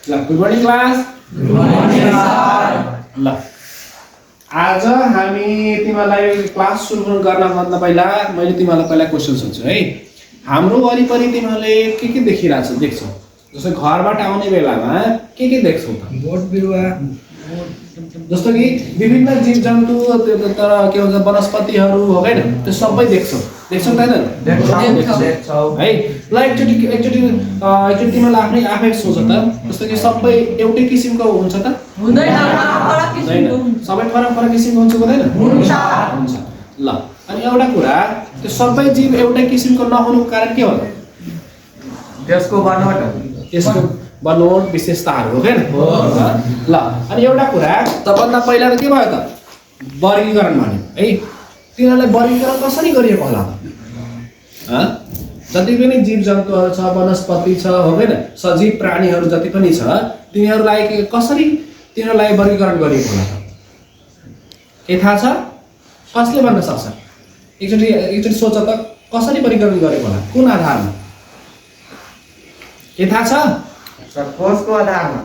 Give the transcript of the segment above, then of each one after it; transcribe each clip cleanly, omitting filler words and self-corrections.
ल good morning class. Good morning sir. ल आज हामी तिमीलाई क्लास सुरु गर्नभन्दा पहिला मैले तिमीलाई पहिला क्वेसन सोध्छु है। हाम्रो वरिपरि तिमीले के देखिरहेछौ देख्छौ? जस्तै घरबाट आउने बेलामा के देख्छौ त? बोट बिरुवा, जस्तो कि विभिन्न जीव जन्तु तर के भन्छ वनस्पतिहरू हो हैन, त्यो सबै देख्छौ त हैन? देख्छौ है। ल एकचोटि तिमीलाई आफै सोच त, जस्तो कि सबै एउटै किसिमको हुन्छ त? हुँदैन, फरक किसिमको हुन्छ। सबै फरक किसिमको हुन्छ हुँदैन? हुन्छ। ल अनि एउटा कुरा, त्यो सबै जीव एउटै किसिमको नहुनुको कारण के हो त? त्यसको बनोट, यसको बनोट विशेषताहरू हो हैन? ल अनि एउटा कुरा सबभन्दा पहिला त के भयो त? वर्गीकरण भन्यो है। तिनीहरूलाई वर्गीकरण कसरी गरिएको होला त? जति पनि जीव जन्तुहरू छ, वनस्पति छ हो हैन, सजीव प्राणीहरू जति पनि छ, तिनीहरूलाई कसरी तिनीहरूलाई वर्गीकरण गरिएको होला त? के थाहा छ? कसले भन्न सक्छ? एकचोटि सोच त, कसरी वर्गीकरण गरेको होला? कुन आधारमा? के थाहा छ? कोषको आधारमा,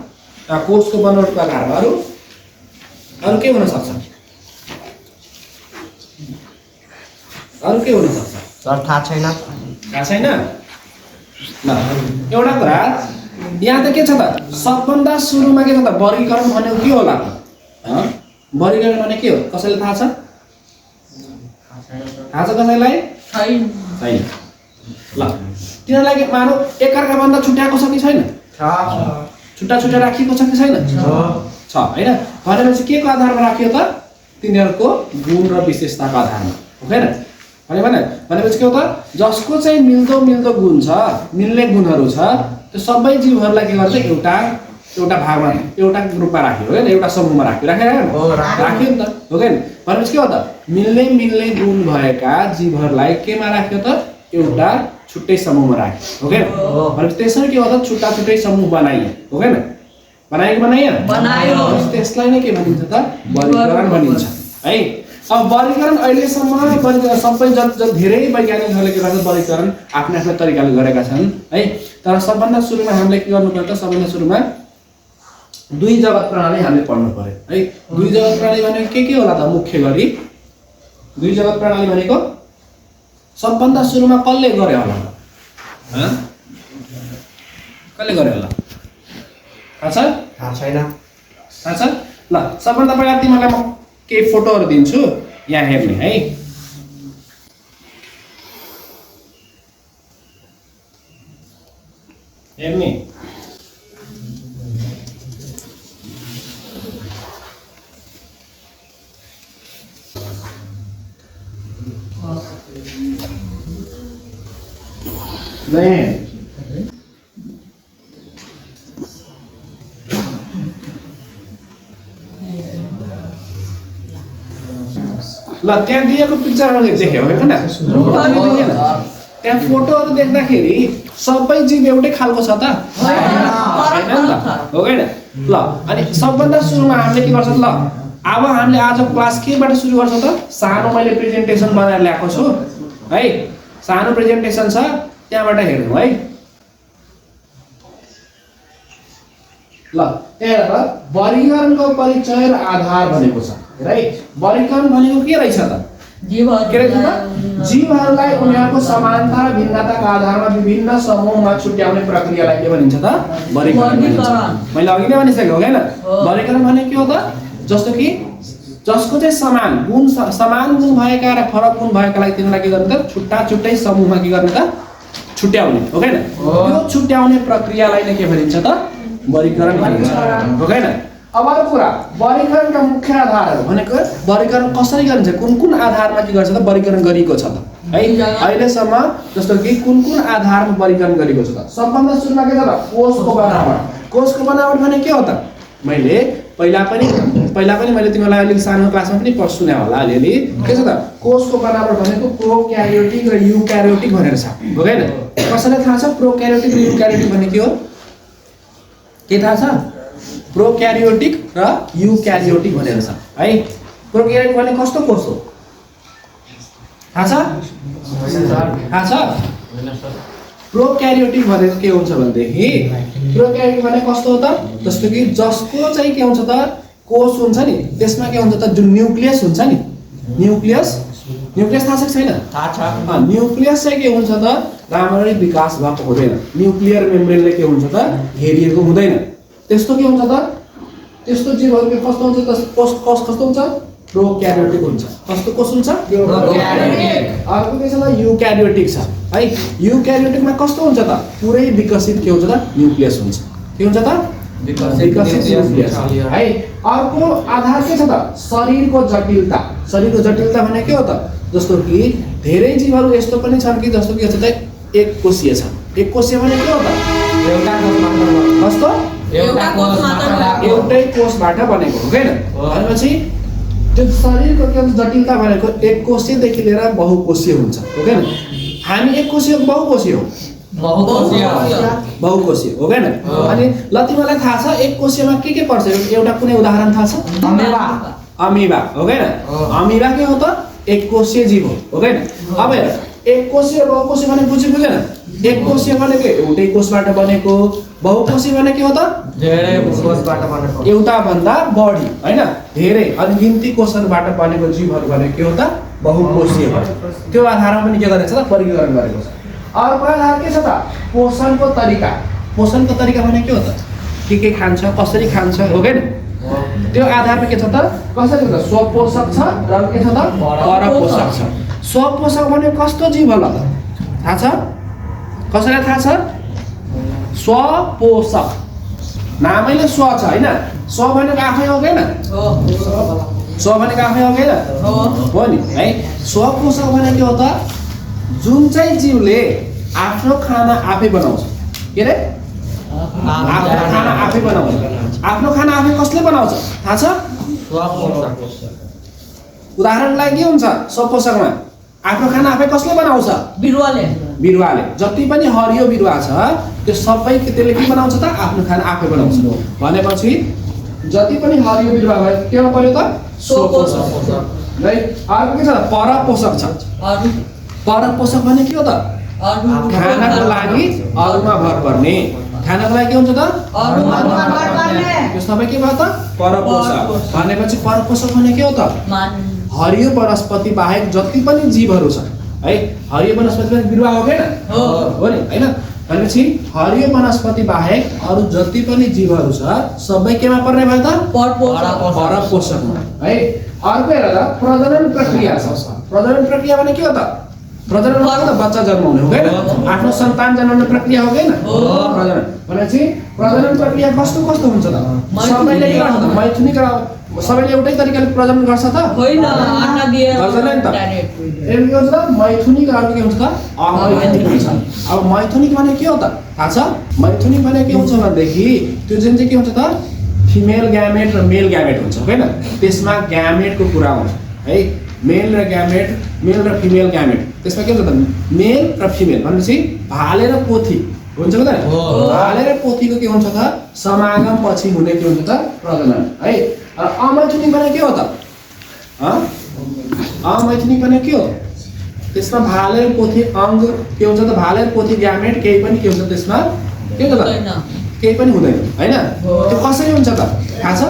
कोषको बनोटको आधारमा। अरू के हुन सक्छ? अरू के हुन सक्छ? सर थाहा छैन। थाहा छैन? ल एउटा कुरा यहाँ त के छ त? सबभन्दा सुरुमा के छ त? वर्गीकरण भनेको के होला त? वर्गीकरण भने के हो? कसैले थाहा छ? थाहा छ कसैलाई? छैन। छैन। ल तिनीहरूलाई मानौ एकअर्काभन्दा छुट्याएको छ कि छैन? छुट्टा राखिएको छ कि छैन? छ हैन। भनेपछि के को आधारमा राखियो त? तिनीहरूको गुण र विशेषताको आधारमा हो हैन? भनेपछि के हो त? जसको चाहिँ मिल्दो गुण छ, मिल्ने गुणहरू छ, त्यो सबै जीवहरूलाई के गर्छ? एउटा भागमा, एउटा ग्रुपमा राख्यो हैन, एउटा समूहमा राख्यो नि त हो हैन? भनेपछि के हो त? मिल्ने गुण भएका जीवहरूलाई केमा राख्यो त? एउटा छुट्टै समूहमा राख्यो हो हैन? भनेपछि त्यसरी के हो त? छुट्टै समूह बनाइयो हो हैन? बनाइयो। त्यसलाई नै के भनिन्छ त? वर्गीकरण भनिन्छ है। अब वर्गीकरण अहिलेसम्म सबै धेरै वैज्ञानिकहरूले के गर्छ? वर्गीकरण आफ्नो तरिकाले गरेका छन् है। तर सबभन्दा सुरुमा हामीले के गर्नु पर्छ? सबभन्दा सुरुमा दुई जगत प्रणाली हामीले पढ्नु पर्यो है। दुई जगत प्रणाली भनेको के होला त? मुख्य गरी दुई जगत प्रणाली भनेको सबभन्दा सुरुमा कसले गरे होला? कसले गरे होला? थाहा छ? थाहा छैन। थाहा छ? ल सबभन्दा पहिला तिमीलाई म केही फोटोहरू दिन्छु, यहाँ हेर्ने है। हेर्ने नहीं। ल त्यहाँ दिएको पिक्चरहरू देख्यो हैन? त्यहाँ फोटोहरू देख्दाखेरि सबै जीव एउटै खालको छ त? हो हैन? ल अनि सबभन्दा सुरुमा हामीले के गर्छ? ल अब हामीले आज क्लास केबाट सुरु गर्छ त? सानो मैले प्रेजेन्टेसन बनाएर ल्याएको छु है। सानो प्रेजेन्टेसन छ, त्यहाँबाट हेर्नु है। ल त्यहाँ वर्गीकरणको परिचय र आधार भनेको छ है। वर्गीकरण भनेको के रहेछ त? जीवहरूलाई उनीहरूको समानता र भिन्नताका आधारमा विभिन्न समूहमा छुट्याउने प्रक्रियालाई के भनिन्छ त? वर्गीकरण भनिन्छ। मैले अघि नै भनिसकेको हो हैन? वर्गीकरण भनेको के हो त? जस्तो कि जसको चाहिँ समान गुण भएका र फरक गुण भएकालाई तिनीलाई के गर्ने त? छुट्टै समूहमा के गर्ने त? छुट्याउने हो हैन? त्यो छुट्याउने प्रक्रियालाई नै के भनिन्छ त? वर्गीकरण भनिन्छ हो हैन? अब अरू कुरा, वर्गीकरणका मुख्य आधारहरू भनेको वर्गीकरण कसरी गरिन्छ? कुन आधारमा के गर्छ त? वर्गीकरण गरिएको छ त है अहिलेसम्म? जस्तो कि कुन आधारमा वर्गीकरण गरिएको छ त? सबभन्दा सुरुमा के छ त? कोषको बनावट। कोषको बनावट भने के हो त? मैले पहिला पनि मैले तिमीलाई अलिक सानो क्लासमा पनि सुनाए होला अलिअलि। के छ त? कोषको बनावट भनेको प्रोक्यारियोटिक र युक्यारियोटिक भनेर छ हो हैन? कसैलाई थाहा छ प्रोक्यारियोटिक र युक्यारियोटिक भने के हो? के थाहा छ? प्रोक्यारियोटिक र युक्यारियोटिक भनेर छ है। प्रोक्यारियोटिक भने कस्तो कोष हो? थाहा छ? प्रोक्यारियोटिक भनेको के हुन्छ भनेदेखि प्रोक्यारियोटिक भने कस्तो हो त जस्तो कि जसको चाहिँ के हुन्छ त कोष हुन्छ नि त्यसमा के हुन्छ त जुन न्यूक्लियस हुन्छ नि न्यूक्लियस थाहा छ कि छैन थाहा छ न्यूक्लियस चाहिँ के हुन्छ त राम्ररी विकास भएको हुँदैन न्यूक्लियर मेम्ब्रेनले के हुन्छ त घेरिएको हुँदैन त्यस्तो के हुन्छ त त्यस्तो जीवहरू के कस्तो हुन्छ त कोष कस्तो हुन्छ प्रोक्यारियोटिक हुन्छ कस्तो कोष हुन्छ प्रोक्यारियोटिक अर्को के छ त युक्यारियोटिक छ है युक्यारियोटिकमा कस्तो हुन्छ त पुरै विकसित के हुन्छ त न्यूक्लियस हुन्छ के हुन्छ त विकसित न्यूक्लियस है अर्को आधार के छ त शरीरको जटिलता भने के हो त जस्तो कि धेरै जीवहरू यस्तो पनि छन् कि जस्तो कि छ त एक कोषीय छ एक कोषीय भने के हो त एउटा कोषबाट कस्तो एउटा कोषबाट एउटै कोषबाट बनेको हो हैन भनेपछि त्यो शरीरको के हुन्छ जटिलता भनेको एक कोषीयदेखि लिएर बहुकोषीय हुन्छ हो हैन हामी एक कोषीय बहुकोषीय हो बहुकोषीय हो हैन अनि ल तिमीलाई थाहा छ एक कोषीयमा के पर्छ एउटा कुनै उदाहरण थाहा छ अमीबा हो हैन अमीबा के हो त एक कोषीय जीव हो हैन अब हेर एक कोषीय बहुकोषीय भने बुझेन एक कोषीय भने के एउटै कोषबाट बनेको बहुकोषीय भने के हो त धेरै कोषबाट बनेको एउटा भन्दा बढी हैन धेरै अनगिन्ती कोषहरूबाट बनेको जीवहरू भने के हो त बहुकोषीय हो त्यो आधारमा पनि के गरेको छ त वर्गीकरण गरेको छ अर्को आधार के छ त पोषणको तरिका भने के हो त के खान्छ कसरी खान्छ हो हैन त्यो आधारमा के छ त कसरी हुन्छ स्वपोषक छ र के छ त परपोषक छ स्वपोषक भने कस्तो जीव होला त थाहा छ कसैलाई थाहा छ स्वपोषक नामैले स्व छ हैन स्व भनेको आफै हो हैन स्व भनेको आफै हो हैन हो नि है स्वपोषक भने के हो त जुन चाहिँ जीवले आफ्नो खाना आफै बनाउँछ के रे आफ्नो खाना आफै बनाउँछ आफ्नो खाना आफै कसले बनाउँछ थाहा छ उदाहरणलाई के हुन्छ स्वपोषकमा आफ्नो खाना आफै कसले बनाउँछ बिरुवाले जति पनि हरियो बिरुवा छ त्यो सबै त्यसले के बनाउँछ त आफ्नो खाना आफै बनाउँछ भनेपछि जति पनि हरियो बिरुवा भयो केमा पर्यो त स्वपोषक है अर्को के छ परपोषक छ परपोषक भने के हो त खानाको लागि अरूमा भर पर्ने खानाको लागि के हुन्छ त त्यो सबै के भयो त परपोषक भनेपछि परपोषक भने के हो त हरियो वनस्पति बाहेक जति पनि जीवहरू छ है हरियो वनस्पति बाहेक बिरुवा हो हैन हो नि हैन भनेपछि हरियो वनस्पति बाहेक अरू जति पनि जीवहरू छ सबै केमा पर्ने भयो त परपोषकमा है अर्को हेर त प्रजनन प्रक्रिया छ प्रजनन प्रक्रिया भने के हो त प्रजनन भनेको त बच्चा जन्माउने हो हैन आफ्नो सन्तान जन्माउने प्रक्रिया हो हैन प्रजनन भनेपछि प्रजनन प्रक्रिया कस्तो हुन्छ त सबैले के गर्छ त मैथुनिक सबैले एउटै तरिकाले प्रजनन गर्छ त होइन अन्डा दिएर गर्दैन नि त के हुन्छ त मैथुनिक अर्को के हुन्छ त अमैथुनिक हुन्छ अब मैथुनिक भने के हो त थाहा छ मैथुनिक भने के हुन्छ भनेदेखि त्यो जुन चाहिँ के हुन्छ त फिमेल ग्यामेट र मेल ग्यामेट हुन्छ हैन त्यसमा ग्यामेटको कुरा हुन्छ है मेल र फिमेल ग्यामेट त्यसमा के हुन्छ त मेल र फिमेल भनेपछि भाले र पोथी हुन्छ हुँदैन भाले र पोथीको के हुन्छ त समागम पछि हुने के हुन्छ त प्रजनन है अमैथुनिक भने के हो त अमैथुनिक भने के हो त्यसमा भाले र पोथी अङ्ग के हुन्छ त भाले र पोथी ग्यामेट केही पनि के हुन्छ त्यसमा के हुन्छ त केही पनि हुँदैन हैन त्यो कसरी हुन्छ त थाहा छ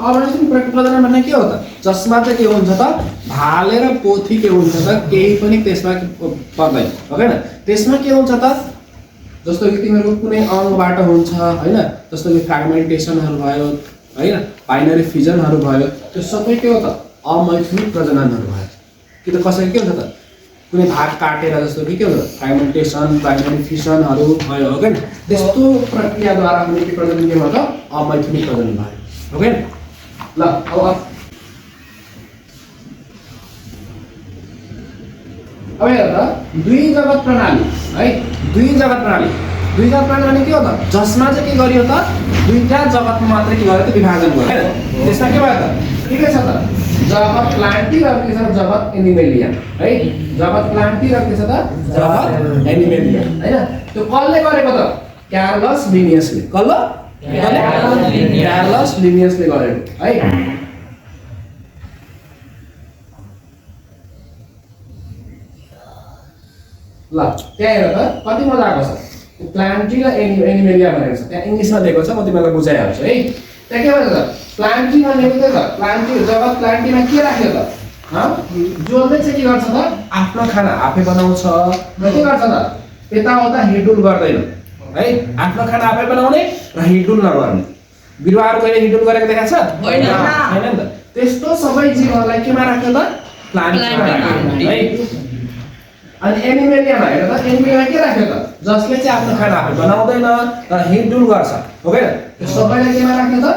अमैथुनिक प्रजनन भने के हो त जसमा चाहिँ के हुन्छ त भाले र पोथी के हुन्छ त केही पनि त्यसमा पर्दैन हो हैन त्यसमा के हुन्छ त जस्तो कि तिमीहरूको कुनै अङ्गबाट हुन्छ हैन जस्तो कि फ्र्यागमेन्टेसनहरू भयो हैन बाइनरी फिजनहरू भयो त्यो सबै के हो त अमैथुनिक प्रजननहरू भयो कि त कसरी के हुन्छ त कुनै भाग काटेर जस्तो कि के हुन्छ फ्र्यागमेन्टेसन बाइनरी फिजनहरू भयो हो हैन त्यस्तो प्रक्रियाद्वारा हुने के प्रजनन के भयो त अमैथुनिक प्रजनन भयो हो हैन ल अब हेर त दुई जगत प्रणाली भने के हो त जसमा चाहिँ के गरियो त दुईटा जगतमा मात्र के गर्यो त विभाजन गर्यो त्यसमा के भयो त के छ त जगत प्लान्टी र के छ जगत एनिमेलिया है जगत प्लान्टी र के छ त जगत एनिमेलिया हैन त्यो कसले गरेको त कार्लस लिनियसले कार्लस लिनियसले गरेको है ल त्यहाँ हेर त कति मजा आएको छ प्लान्टी र एनिमेलिया भनेको छ त्यहाँ इङ्ग्लिसमा दिएको छ म तिमीलाई बुझाइहाल्छु है त्यहाँ के भन्छ त प्लान्टी भनेको के त प्लान्टी जब प्लान्टीमा के राख्यो त जोल्दै चाहिँ के गर्छ त आफ्नो खाना आफै बनाउँछ र के गर्छ त यताउता हिडुल गर्दैन है आफ्नो खाना आफै बनाउने र हिडुल नगर्ने बिरुवाहरू कहिले हिडुल गरेको देखाएको छ होइन। हैन नि त त्यस्तो सबै जीवहरूलाई केमा राख्यो त प्लान्टमा राख्यो है अनि एनिमेलियामा हेर त एनिमेलियामा के राख्यो त जसले चाहिँ आफ्नो खाना आफै बनाउँदैन र हिडुल गर्छ हो के त्यो सबैलाई केमा राख्यो त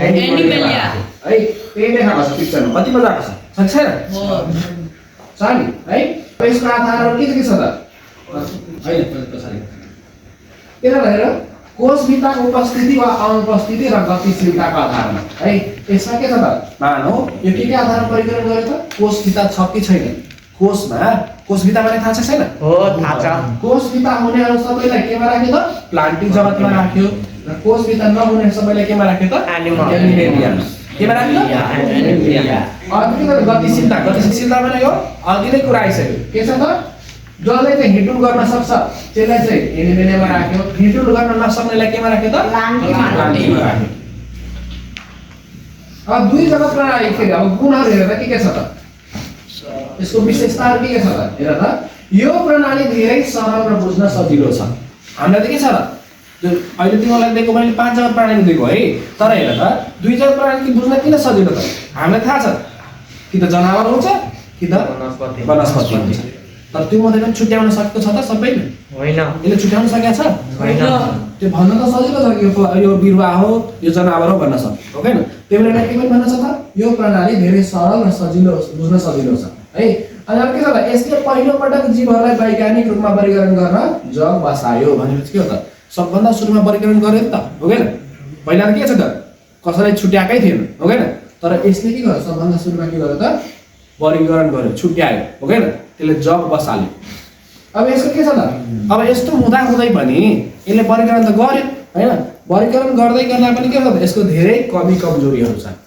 एनिमेलिया। है त्यही देखाएको छ पिक्चरमा कति मजा आएको छ छैन छ नि है यसको आधारहरू के छ त होइन पछाडि के त भनेर कोषभित्रको उपस्थिति वा अनुपस्थिति र गतिशीलताको आधारमा है यसमा के छ त मानौ यो के आधारमा वर्गीकरण गर्यो त कोषभित्र छ कि छैन कोषभित्र भने थाहा छ छैन हो थाहा छ कोषभित्र हुनेहरू सबैलाई केमा राख्यो त प्लान्टिङ जगतमा राख्यो र कोषभित्र नहुने सबैलाई केमा राख्यो त एनिमेलिया केमा राख्यो अघि त गतिशीलता भनेको अघि नै कुरा आइसक्यो के छ त जसले चाहिँ हिडुल गर्न सक्छ त्यसलाई चाहिँ एनिमेलियामा राख्यो हिडुल गर्न नसक्नेलाई केमा राख्यो त प्लान्टीमा राख्यो अब दुई जगत प्रणाली फेरि अब गुणहरू हेर्दा के छ त यसको विशेषताहरू के छ त हेर त यो प्रणाली धेरै सरल र बुझ्न सजिलो छ हामीलाई त के छ त जो अहिले तिमीलाई दिएको मैले 5 जगत प्रणाली दिएको है तर हेर त दुई जगत प्रणाली बुझ्न किन सजिलो त हामीलाई थाहा छ कि त जनावर हुन्छ कि त वनस्पति हुन्छ तर त्यो मध्ये पनि छुट्याउन सकेको छ त सबैले होइन यसले छुट्याउन सकेको छ होइन त्यो भन्न त सजिलो छ कि यो बिरुवा हो यो जनावर हो भन्न सक्छ हो हैन त्यसले के पनि भन्न छ त यो प्रणाली धेरै सरल र सजिलो बुझ्न सजिलो छ है अनि अब के छ त यसले पहिलो पटक जीवहरूलाई वैज्ञानिक रूपमा वर्गीकरण गर्न जग बसायो भनेपछि के हो त सबभन्दा सुरुमा वर्गीकरण गर्यो नि त हो हैन पहिला त के छ त कसैलाई छुट्याएकै थिएन हो हैन तर यसले के गर्यो सबभन्दा सुरुमा के गर्यो त वर्गीकरण गर्यो छुट्यायो हो हैन त्यसले जग बसाल्यो अब यसको के छ त अब यस्तो हुँदा हुँदै पनि यसले वर्गीकरण त गर्यो हैन वर्गीकरण गर्दै गर्दा पनि के हो त यसको धेरै कमी कमजोरीहरू छन्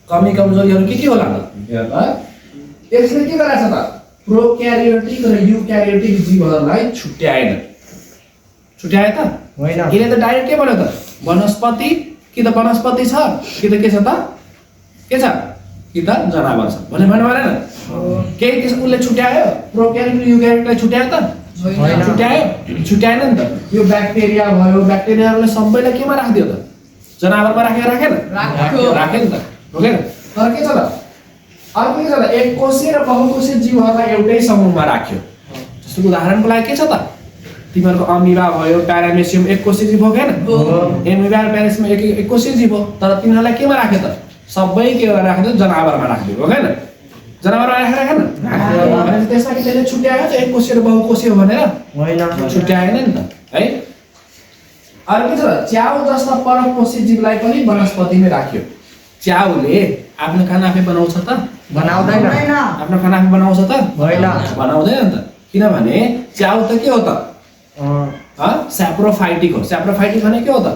कमी कमजोरीहरू के होला त हेर त यसले के गरेछ त प्रोक्यारियोटिक र युक्यारियोटिक जीवहरूलाई छुट्याएन छुट्याए त होइन यसले त डाइरेक्ट के भन्यो त वनस्पति कि त वनस्पति छ कि त के छ त के छ कि त जनावर छ भने भनेन केही त्यस उसले छुट्यायो प्रोक्यारियोट युक्यारियोटलाई छुट्यायो त छुट्याएन नि त यो ब्याक्टेरिया भयो ब्याक्टेरियाहरूले सबैलाई केमा राख्दियो त जनावरमा राखेन राख्यो नि त हो के तर के छ त अर्को के छ त एक कोषीय र बहुकोषीय जीवहरूलाई एउटै समूहमा राख्यो जस्तो उदाहरणको लागि के छ त तिमीहरूको अमिबा भयो प्यारामेसियम एक कोषीय जीव हो हैन एमिबा र प्यारामेसियम एक कोषीय जीव हो तर तिनीहरूलाई केमा राख्यो त सबै के राख्यो जनावरमा राख्यो हो हैन जनावरमा राखेन भने त्यसमा के त्यसले छुट्यायो एक कोषीय र बहुकोषीय भनेर होइन छुट्याएन नि त है अर्को के छ त च्याउ जस्ता परकोषीय जीवलाई पनि वनस्पतिमै राख्यो च्याउले आफ्नो खाना आफै बनाउँछ त बनाउँदैन आफ्नो खाना आफै बनाउँछ त होइन बनाउँदैन नि त किनभने च्याउ त के हो त स्याप्रोफाइटिक हो स्याप्रोफाइटिक भने के हो त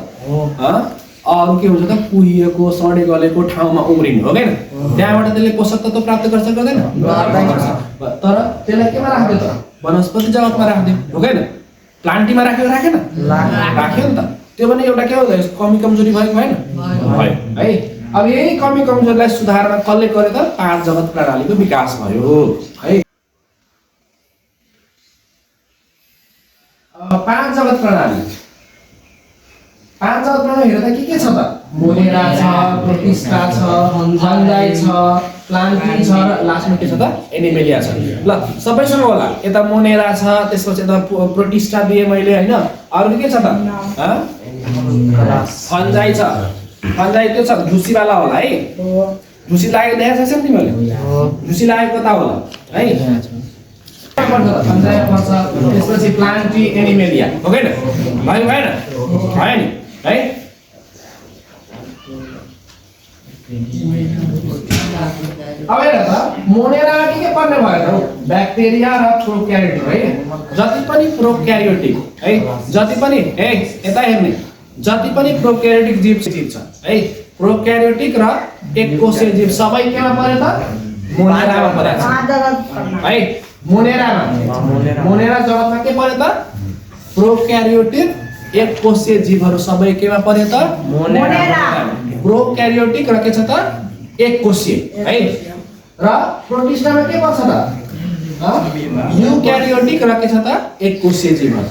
अरू के हुन्छ त कुहिएको सडे गलेको ठाउँमा उम्रिने हो हैन त्यहाँबाट त्यसले पोषक तत्त्व प्राप्त गर्छ गर्दैन तर त्यसलाई केमा राख्दियो त वनस्पति जगतमा राख्दियो हो हैन प्लान्टीमा राखेन राख्यो नि त त्यो पनि एउटा के हो कमी कमजोरी भएको भएन भयो है अब यही कमी कमजोरीलाई सुधार्न कसले गर्यो त 5 जगत प्रणालीको विकास भयो है 5 जगत प्रणाली हेर्दा के छ त मोनेरा छ प्रोटिस्टा छ फंगाई छ प्लान्टी छ र लास्टमा के छ त एनिमेलिया छ ल सबैसँग होला यता मोनेरा छ त्यसपछि यता प्रोटिस्टा दिए मैले हैन अरु के छ त फंगाई छ फंगाई त्यो छ झुसी वाला होला है झुसी लागेको देखेको छ तिमीले झुसी लागेको कता होला है फंगाई पर्छ त्यसपछि प्लान्टी एनिमेलिया हो हैन भयो भएन भयो नि है अब हेर त मोनेरा के पर्ने भयो त ब्याक्टेरिया र प्रोक्यारियोटिक है जति पनि प्रोक्यारियोटिक है जति पनि यता हेर्ने जति पनि प्रोक्यारियोटिक जीव छ है प्रोक्यारियोटिक र एक कोषीय जीव सबै केमा पर्यो त मोनेरामा पर्छ है मोनेरा जगतमा के पर्यो त प्रोक्यारियोटिक एक कोषीय जीवहरू सबै केमा पर्यो त मोनेरा। प्रोक्यारियोटिक र के छ त एक कोषीय है र प्रोटिस्टामा के पर्छ त युक्यारियोटिक र के छ त एक कोषीय जीवहरू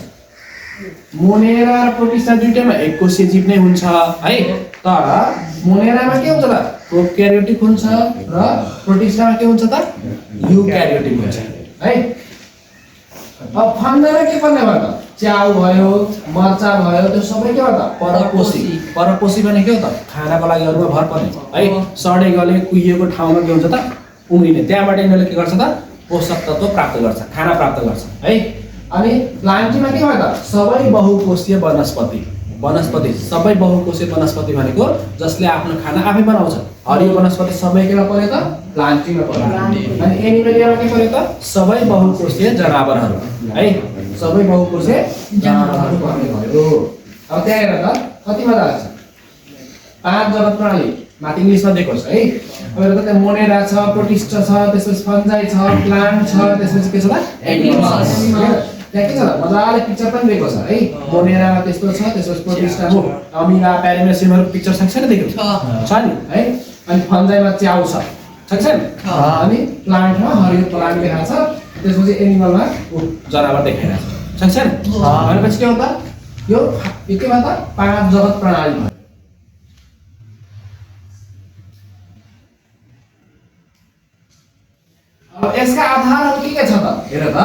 मोनेरा र प्रोटिस्टा दुईटैमा एक कोषीय जीव नै हुन्छ है तर मोनेरामा के हुन्छ त प्रोक्यारियोटिक हुन्छ र प्रोटिस्टामा के हुन्छ त युक्यारियोटिक हुन्छ है अब फन्दामा के पर्ने भयो त च्याउ भयो मर्चा भयो त्यो सबै के हो त परपोषी भने के हो त खानाको लागि अरूमा भर पर्ने है सडे गले कुहिएको ठाउँमा के हुन्छ त उम्रिने त्यहाँबाट यिनीहरूले के गर्छ त पोषक तत्त्व प्राप्त गर्छ खाना प्राप्त गर्छ है अनि प्लान्टीमा के भयो त सबै बहुकोषीय वनस्पति सबै बहुकोषीय वनस्पति भनेको जसले आफ्नो खाना आफै बनाउँछ हरियो वनस्पति सबै केमा पर्यो त प्लान्टीमा पर्यो अनि एनिमलियामा के पर्यो त सबै बहुकोषीय जनावरहरू है सबै बहुकोषीय जनावरहरू पर्ने भयो अब त्यहाँ हेर त कति मजा लाग्छ 5 जगत प्रणाली माथि इङ्ग्लिसमा दिएको छ है अब हेर त त्यहाँ मोनेरा छ प्रोटिस्टा छ त्यसपछि फन्जाई छ प्लान्ट छ त्यसपछि के छ त एनिमल्स त्यहाँ के छ त मजाले पिक्चर पनि दिएको छ है मोनेरा त्यस्तो छ त्यसपछि प्रोटिस्टा हो अमिला प्यारामेसियमहरुको पिक्चर छ छैन दिएको छ नि है अनि फन्जाईमा च्याउ छ छैन अनि प्लान्टमा हरियो प्लान्ट देखाएको छ त्यसपछि एनिमलमा जनावर देखाइरहेको छ छैन भनेपछि के हो त यो के भयो त 5 जगत प्रणाली भयो अब यसका आधारहरू के छ त हेर त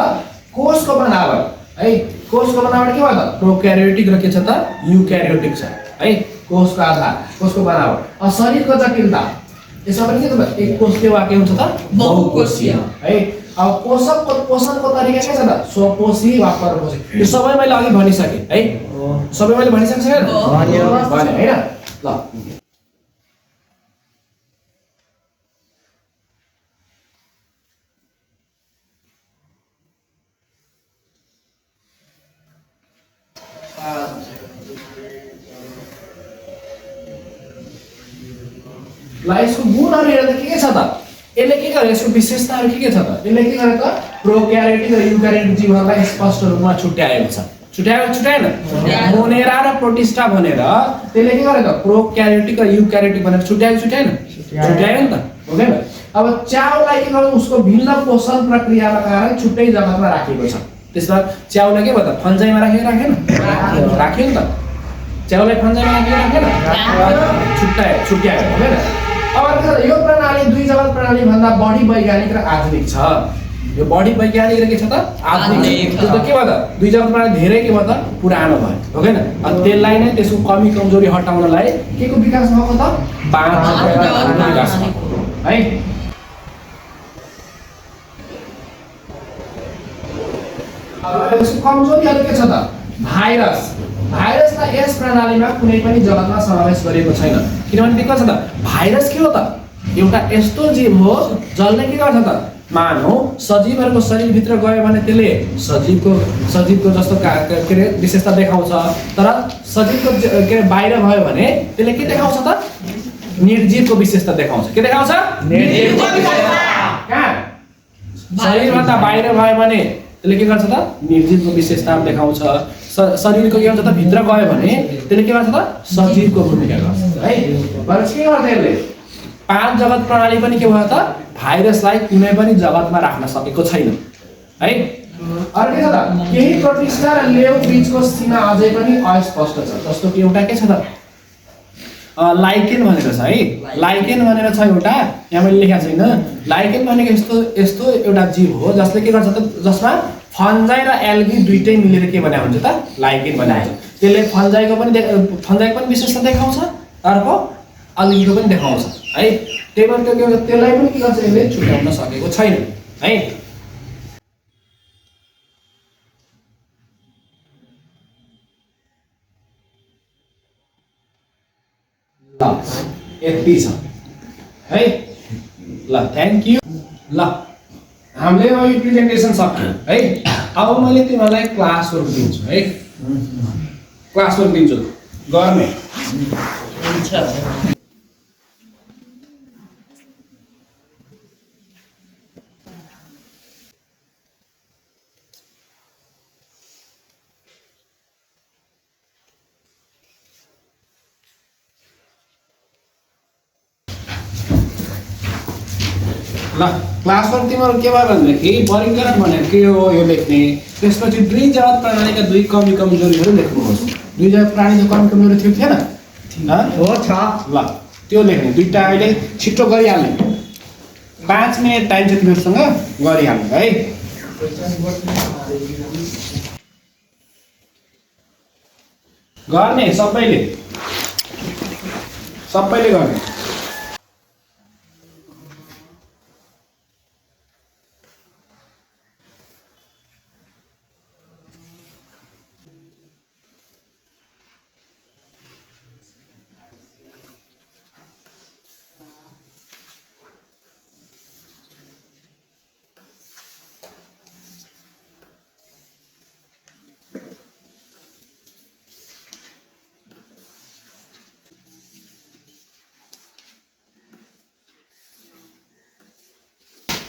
कोषको बनावट है कोषको बनावट के भयो त प्रोक्यारियोटिक र के छ त युक्यारियोटिक छ है कोषको आधार कोषको बनावट अब शरीरको जटिलता यसमा पनि के छ त एक कोषीय वा के हुन्छ त बहुकोषीय है अब पोषणको तरिका के छ त स्वपोषी वा परपोषी यो सबै मैले अघि भनिसके है सबै मैले भनिसके भने हैन ल यसको गुणहरु हेर्दा के छ त यसले के गर्यो यसको विशेषताहरु के छ त यसले के गर्यो त प्रोक्यारियोटिक र युक्यारियोटिक जीवहरूलाई स्पष्ट रूपमा छुट्याएको छ छुट्याएन मोनेरा र प्रोटिस्टा भनेर त्यसले के गर्यो त प्रोक्यारियोटिक र युक्यारियोटिक भनेर छुट्यायो नि त ओके अब च्याउलाई के गर्यो उसको भिन्न पोषण प्रक्रियाका कारण छुट्टै जगतमा राखिएको छ त्यसमा च्याउलाई के भयो त फन्जाईमा राखेन राख्यो नि त च्याउलाई फन्जाईमा राखेन छुट्यायो हैन अब यो प्रणाली 2 जगत प्रणाली भन्दा बढी वैज्ञानिक र आधुनिक छ यो बढी वैज्ञानिक र के छ त आधुनिक त्यो त के भयो त 2 जगत प्रणाली धेरै के भयो त पुरानो भयो हो हैन अनि त्यसलाई नै त्यसको कमी कमजोरी हटाउनलाई के को विकास भएको त 5 जगत विकास है अब यसको कमजोरीहरु के छ त भाइरसलाई यस प्रणालीमा कुनै पनि जगतमा समावेश गरिएको छैन किनभने दिक्कत छ त भाइरस के हो त एउटा यस्तो जीव हो जसले के गर्छ त मानव सजीवहरुको शरीर भित्र गयो भने त्यसले सजीवको जस्तो के रे विशेषता देखाउँछ तर सजीवको के बाहिर भयो भने त्यसले के देखाउँछ त निर्जीवको विशेषता देखाउँछ के देखाउँछ निर्जीवको विशेषता कहाँ शरीरभन्दा बाहिर भयो भने त्यसले के गर्छ त निर्जीवको विशेषता देखाउँछ शरीरको के हुन्छ त भित्र गयो भने त्यसले के गर्छ त सजीवको भूमिका गर्छ है भनेपछि के गर्छ यसले 5 जगत प्रणाली पनि के भयो त भाइरसलाई कुनै पनि जगतमा राख्न सकेको छैन है अर्को के छ त केही प्रोटिस्टा र लेउ बीचको सीमा अझै पनि अस्पष्ट छ जस्तो कि एउटा के छ त लाइकेन भनेर छ है लाइकेन भनेर छ एउटा यहाँ मैले लेखेको छैन लाइकेन भनेको यस्तो एउटा जीव हो जसले के गर्छ त जसमा फन्जाई र एल्गी दुईटै मिलेर के बनाएको हुन्छ त लाइकेन बनाएको हुन्छ त्यसले फन्जाईको पनि विशेषता देखाउँछ अर्को एल्गीको पनि देखाउँछ है त्यही भएर त्यो के हुन्छ त्यसलाई पनि के गर्छ यसले छुट्याउन सकेको छैन है यति छ है ल थ्यांक यू ल हामीले यो प्रेजेन्टेसन सक्यौं है अब मैले तिमीलाई क्लास वर्क दिन्छु है क्लास वर्क दिन्छु गर्ने हुन्छ ल क्लासमा तिमीहरू के भयो भनेदेखि वर्गीकरण भनेको के हो यो लेख्ने त्यसपछि दुई जगत प्रणालीका दुई कमी कमजोरीहरू लेख्नुहोस् दुई जगत प्राणीको कमी कमजोरी थियो थिएन हो छ ल त्यो लेख्ने दुईटा अहिले छिटो गरिहाल्ने 5 मिनट टाइम छ तिमीहरूसँग गरिहाल्ने है गर्ने सबैले गर्ने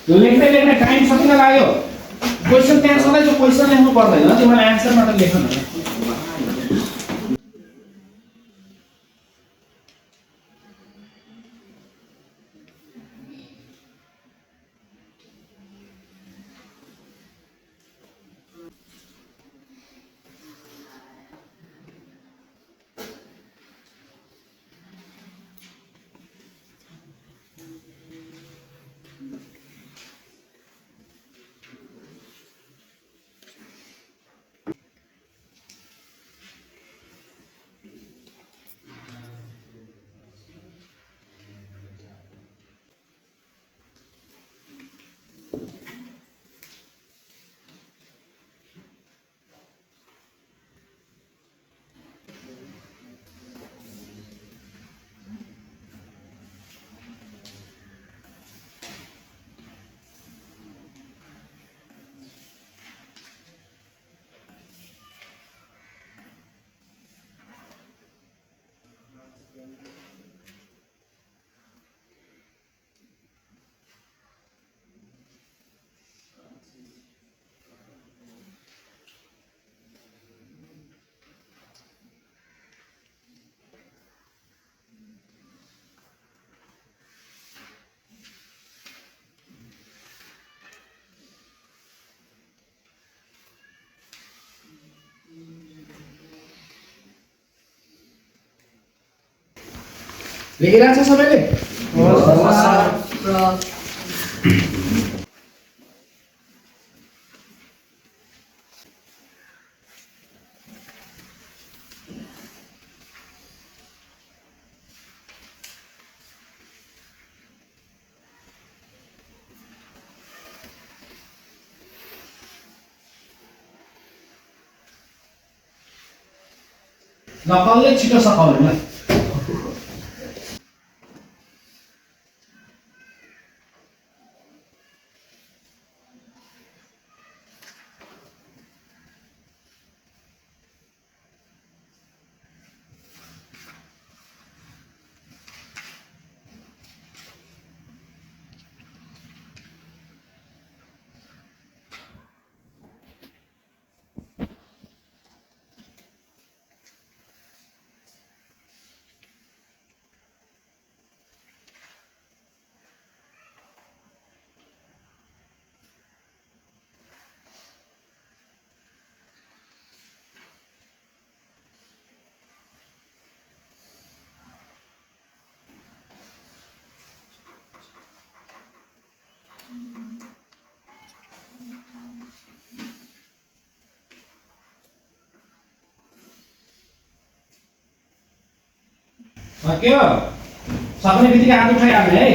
यो लेख्ने टाइम सकिन लाग्यो क्वेसन त्यहाँ सधैँ त्यो क्वेसन लेख्नु पर्दैन तिमीलाई एन्सर मात्र लेख्नु लेखिरहेको छ सबैले नकलले छिटो सकाउनु के हो सक्ने बित्तिकै हात उठाइहाल्ने है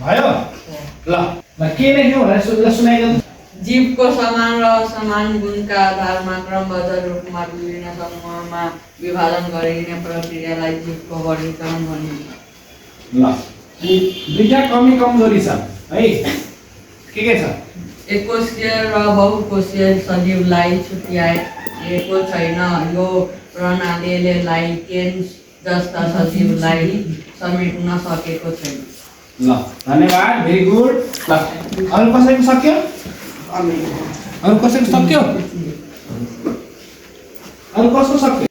भयो ल ल के लेख्यौ भनेर सुनाइदिनु जीवको समान र असमान गुणका आधारमा क्रमबद्ध रूपमा विभिन्न समूहमा विभाजन गरिने प्रक्रियालाई जीवको वर्गीकरण भनिन्छ। ल अनि दुईटा कमी कमजोरी छ है, के छ? एककोषीय र बहुकोषीय सजीवलाई छुट्याएको छैन। यो प्रणालीले लाइकेन जस्ता सजीवलाई समेट्न सकेको छैन। ल धन्यवाद, भेरी गुड। ल अरु कसैको सक्यो? अरु कसैको सक्यो? अरु कसको सक्यो?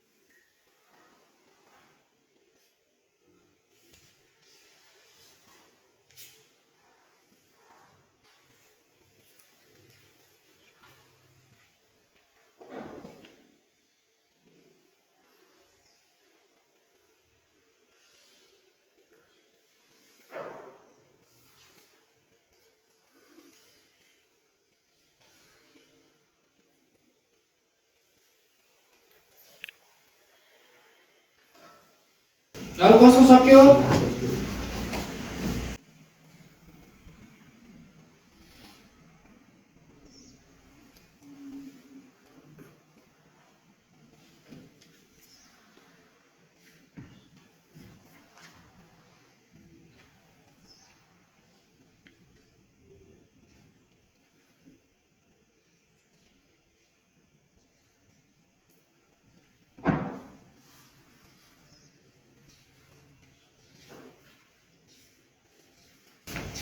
अरु कसको सक्यो?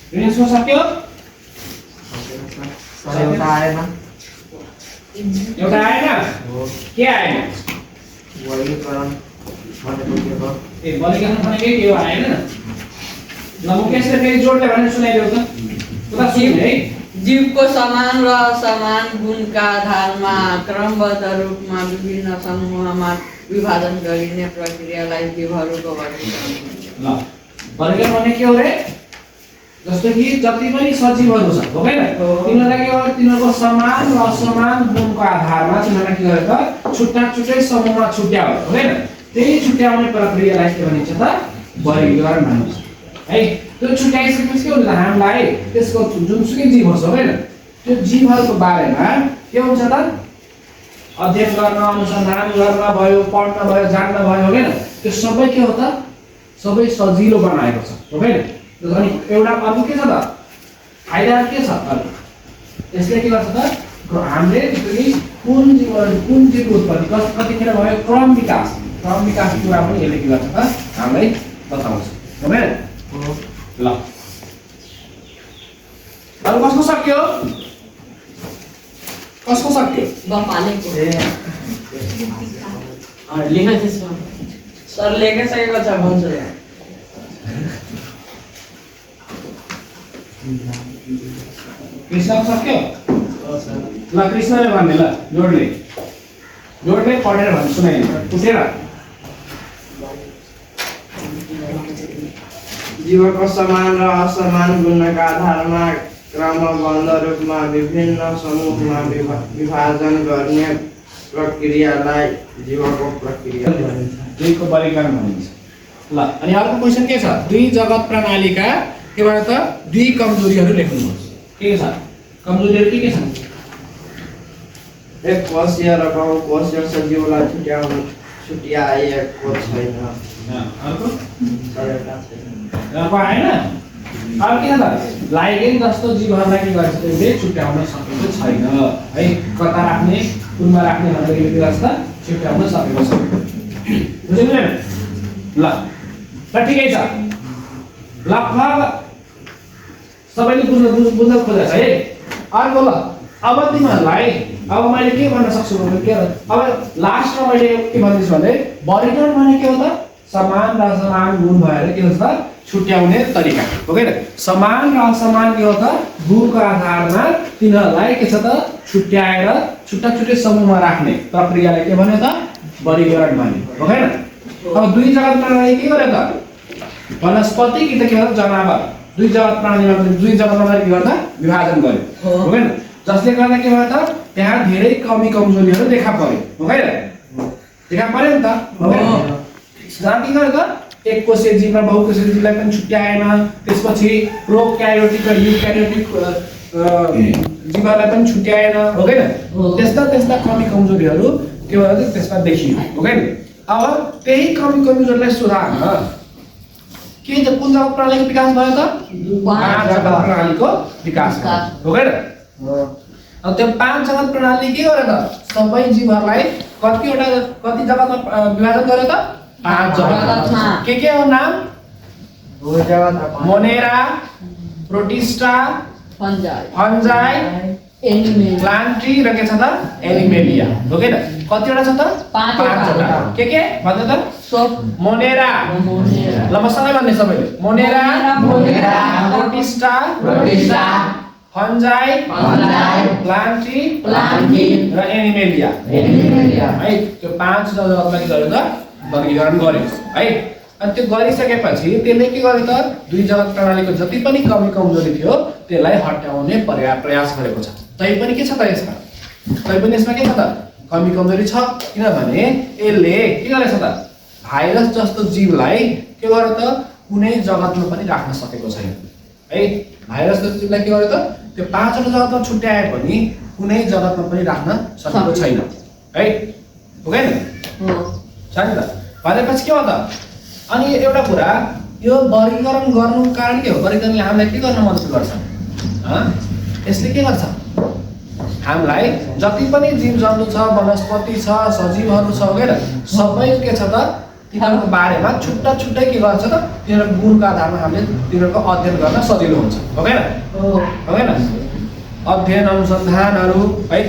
रिनेसको सक्यो? एउटा आएन। एउटा आएन? के आएन? वर्गीकरण भनेको के हो? ए वर्गीकरण भनेको के हो आएन? ल मुकेशले फेरि जोडले भनेर सुनाइदेऊ त। उता सुन है। जीवको समान र असमान गुणका आधारमा क्रमबद्ध रूपमा विभिन्न समूहमा विभाजन गरिने प्रक्रियालाई जीवहरूको वर्गीकरण भनिन्छ। ल वर्गीकरण भने के हो रे? जस्तो कि जति पनि सजीवहरू छ हो हैन, तिनीहरूलाई के हो, तिनीहरूको समान र असमान गुणको आधारमा तिनीहरूलाई के गरेर छुट्टा छुट्टै समूहमा छुट्यायो हो हैन। त्यही छुट्याउने प्रक्रियालाई के भनिन्छ त? वर्गीकरण भनिन्छ है। त्यो छुट्याइसकेपछि के हुन्छ? हामीलाई त्यसको जुनसुकै जीवहरू छ हैन, त्यो जीवहरूको बारेमा के हुन्छ त? अध्ययन गर्न, अनुसन्धान गर्न भयो, पढ्न भयो, जान्न भयो हो हैन। त्यो सबै के हो त? सबै सजिलो बनाएको छ हो हैन। अनि एउटा अर्को के छ त? फाइदा के छ? यसले के गर्छ त? हामीले कुन जीवको उत्पत्ति कतिखेर भयो, क्रम विकासको कुरा पनि यसले के गर्छ त? हामीलाई बताउँछ हो हैन। ल अरु कसको सक्यो? कसको सक्यो? बपालेको लेख त्यसमा। सर लेखिसकेको छ भन्छु। कृष्णको सक्यो? ल कृष्णले भन्ने, ल जोडले पढेर भन्नु सुनाइदिनु उठेर। जीवको समान र असमान गुणका आधारमा क्रमबद्ध रूपमा विभिन्न समूहमा विभाजन गर्ने प्रक्रियालाई जीवको प्रक्रिया भनिन्छ। जीवको वर्गीकरण भनिन्छ। ल अनि अर्को क्वेशन के छ? दुई जगत प्रणालीका केबाट त दुई कमजोरीहरू लेख्नुहोस्। के छ कमजोरीहरू? के छन्? एक कोषीय र बहुकोषीय सजीवलाई छुट्याइएको छैन। अर्को सरेका छैन। अर्को आएन? अर्को के छ त? लाइकेन जस्तो जीवहरूलाई के गर्छ? त्यसले छुट्याउन सकेको छैन है। कता राख्ने, कुनमा राख्ने भनेर के गर्छ त? छुट्याउन सकेको छैन। बुझ्नु? ल ठिकै छ। लगभग सबैले बुझ्न खोजेको छ है। अर्को ल अब तिमीहरूलाई अब मैले के भन्न सक्छु भने के अब लास्टमा मैले के भन्दैछु भने वर्गीकरण भने के हो त? समान र असमान गुण भएर के हुन्छ त? छुट्याउने तरिका हो हैन। समान र असमान के हो त? गुणको आधारमा तिनीहरूलाई के छ त? छुट्याएर छुट्टा छुट्टै समूहमा राख्ने प्रक्रियालाई के भन्यो त? वर्गीकरण भन्यो हो हैन। अब दुई जगत प्रणाली के गर्यो त? वनस्पति कि त के हो? जनावर। दुई जगत प्राणीमा दुई जगतमा के गर्दा विभाजन गर्यो हो हैन। जसले गर्दा के भयो त? त्यहाँ धेरै कमी कमजोरीहरू देखा पर्यो हो हैन। देखा पर्यो नि त हो हैन। जहाँ के गर्यो त? एक कोषीय जीव र बहुकोषीय जीवलाई पनि छुट्याएन। त्यसपछि प्रोक्यारियोटिक र युक्यारियोटिक जीवहरूलाई पनि छुट्याएन हो कि त्यस्ता त्यस्ता कमी कमजोरीहरू के भयो त्यसमा देखियो हो कि अब त्यही कमी कमजोरीलाई सुधार्न के कुन जगत प्रणालीको विकास भयो त 5 जगत प्रणालीको विकास भयो हो कि अब त्यो 5 जगत प्रणाली के गर्यो त सबै जीवहरूलाई कति जगतमा विभाजन गर्यो त 5 जगतमा के हो नाम मोनेरा प्रोटिस्टा फन्जाई प्लान्ट्री र के छ त एनिमेलिया हो के कतिवटा छ त 5 वटा के भन्नु त मोनेरा ल म सँगै भन्ने सबैले मोनेरा प्रोटिस्टा फन्जाई प्लान्ट्री र एनिमेलिया है त्यो 5 जगतमा के गर्यो त वर्गीकरण गर्यो है अनि त्यो गरिसकेपछि त्यसले के गर्यो त 2 जगत प्रणालीको जति पनि कमी कमजोरी थियो त्यसलाई हटाउने प्रयास गरेको छ तैपनि के छ त यसमा तैपनि यसमा के छ त कमी कमजोरी छ किनभने यसले के गरेछ त भाइरस जस्तो जीवलाई के गर्यो त कुनै जगतमा पनि राख्न सकेको छैन है भाइरस जस्तो जीवलाई के गर्यो त त्यो 5 वटा जगतमा छुट्याए पनि कुनै जगतमा पनि राख्न सकेको छैन है हो हैन छैन त भनेपछि के हो त अनि एउटा कुरा यो वर्गीकरण गर्नुको कारण के हो वर्गीकरणले हामीलाई के गर्न मद्दत गर्छ यसले के गर्छ हामीलाई जति पनि जीव जन्तु छ वनस्पति छ सजीवहरू छ हैन सबै के छ त तिनीहरूको बारेमा छुट्टा छुट्टै के गर्छ त तिनीहरूको गुणको आधारमा हामीले तिनीहरूको अध्ययन गर्न सजिलो हुन्छ हो हैन अध्ययन अनुसन्धानहरू है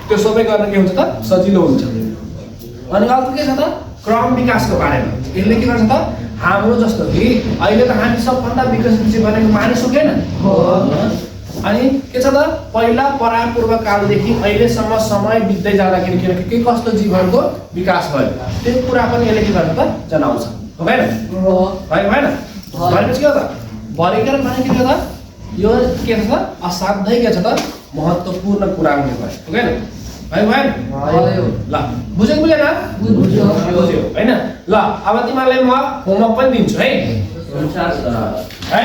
त्यो सबै गर्न के हुन्छ त सजिलो हुन्छ अनि अर्को के छ त क्रम विकासको बारेमा यसले के गर्छ त हाम्रो जस्तो कि अहिले त हामी सबभन्दा विकसित जीव भनेको मानिस हो हैन अनि के छ त पहिला परापूर्व कालदेखि अहिलेसम्म समय बित्दै जाँदाखेरि के कस्तो जीवहरूको विकास भयो त्यो कुरा पनि यसले के गर्छ त जनाउँछ हो हैन भएन भनेपछि के हो त वर्गीकरण भने के हो त यो के छ त असाध्यै के छ त महत्त्वपूर्ण कुरा हुने भयो हो हैन भयो ल बुझेन बुझ्यो हैन ल अब तिमीलाई म होमवर्क पनि दिन्छु है हुन्छ सर है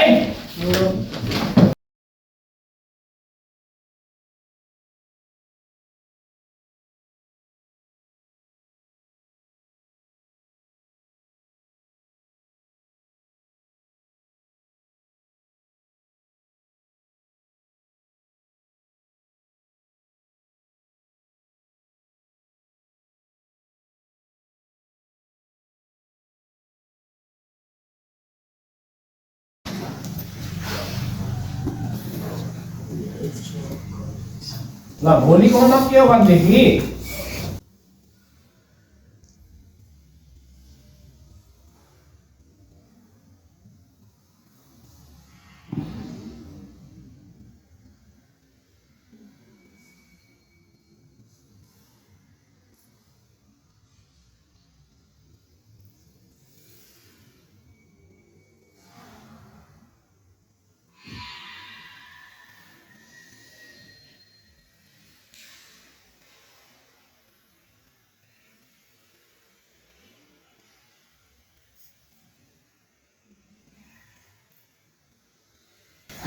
ल भोलिको होमवर्क के हो भनेदेखि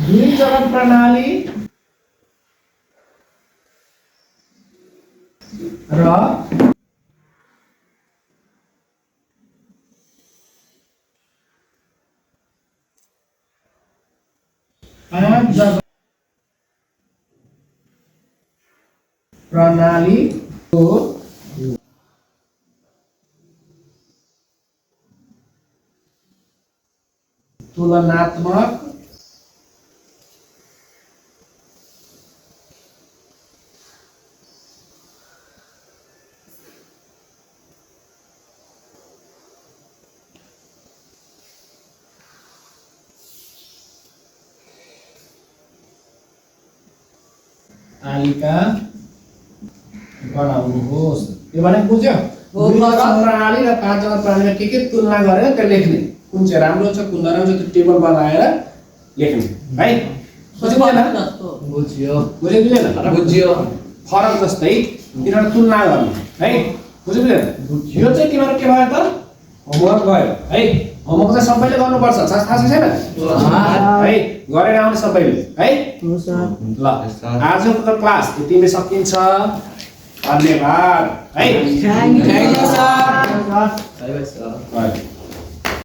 दुई जगत प्रणाली र 5 जगत प्रणाली को तुलनात्मक तालिका बनाउनुहोस् यो भने बुझ्यो दुई जगत प्रणाली र 5 जगत प्रणालीमा के तुलना गरेर त्यो लेख्ने कुन चाहिँ राम्रो छ कुन नराम्रो छ त्यो टेबल बनाएर लेख्ने है बुझ्यो फरक जस्तै तिनीहरू तुलना गर्ने है बुझ्यो यो चाहिँ तिमीहरू के भयो त होमवर्क भयो है होमवर्क चाहिँ सबैले गर्नुपर्छ थाहा छ छैन है गरेर आउने सबैले है ल आजको क्लास यतिमै सकिन्छ धन्यवाद है थ्याङ्क यू सर Right.